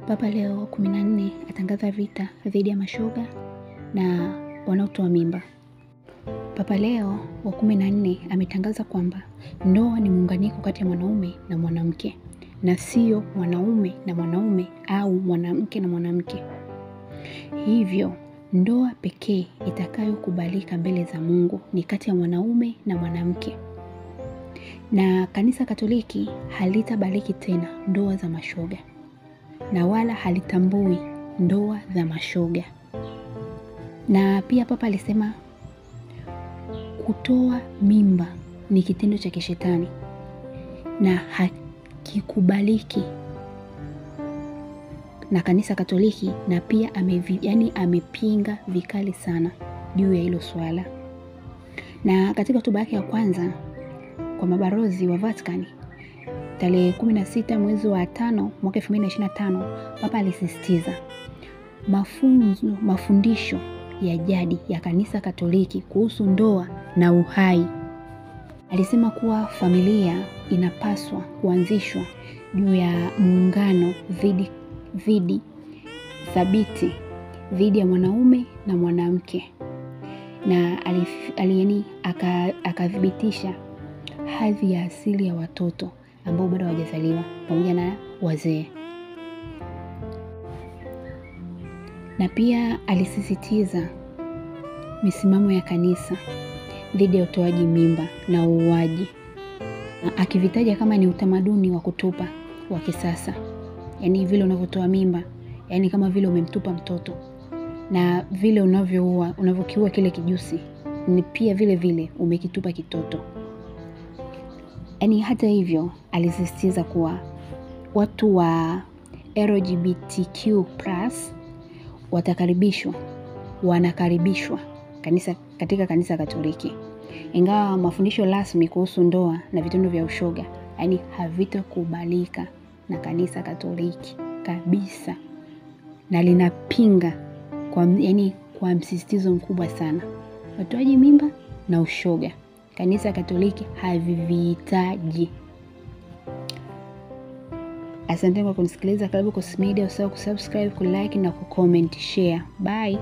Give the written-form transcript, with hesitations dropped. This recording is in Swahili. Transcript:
Papa Leo wa 14 atangaza vita dhidi ya mashoga na wanaotoa mimba. Papa Leo wa 14 ametangaza kwamba ndoa ni muunganiko kati ya mwanaume na mwanamke na sio mwanaume na mwanaume au mwanamke na mwanamke. Hivyo ndoa pekee itakayokubalika mbele za Mungu ni kati ya mwanaume na mwanamke. Na Kanisa Katoliki halitabariki tena ndoa za mashoga na wala halitambui ndoa za mashoga. Na pia Papa alisema kutoa mimba ni kitendo cha kishetani na hakikubaliki na Kanisa Katoliki, na pia amepinga vikali sana juu ya hilo swala. Na katika hotuba yake ya kwanza kwa mabarozi wa Vatican tarehe 16 mwezi wa 5 mwaka 2025, Papa alisisitiza mafundisho ya jadi ya Kanisa Katoliki kuhusu ndoa na uhai. Alisema kuwa familia inapaswa kuanzishwa juu ya muungano thabiti dhidi ya mwanaume na mwanamke, na akathibitisha hadhi ya asili ya watoto ambao bado hawajazaliwa pamoja na wazee. Na pia alisisitiza misimamo ya kanisa dhidi ya utoaji mimba na uuaji, akivitaja kama ni utamaduni wa kutupa wa kisasa. Yaani vile unavyotoa mimba, yaani kama vile umemtupa mtoto, na vile unavyokiua kile kijusi ni pia vile umekitupa kitoto. Yaani hata hivyo alisisitiza kuwa watu wa LGBTQ+ wanakaribishwa katika Kanisa Katoliki, ingawa mafundisho rasmi kuhusu ndoa na vitendo vya ushoga yaani havitakubalika na Kanisa Katoliki kabisa, na linapinga kwa msisitizo mkubwa sana utoaji mimba na ushoga. Kanisa Katoliki havivihitaji. Asante kwa kunisikiliza. Karibu Cossy Media. Usisahau kusubscribe, kulike na kucomment, share. Bye.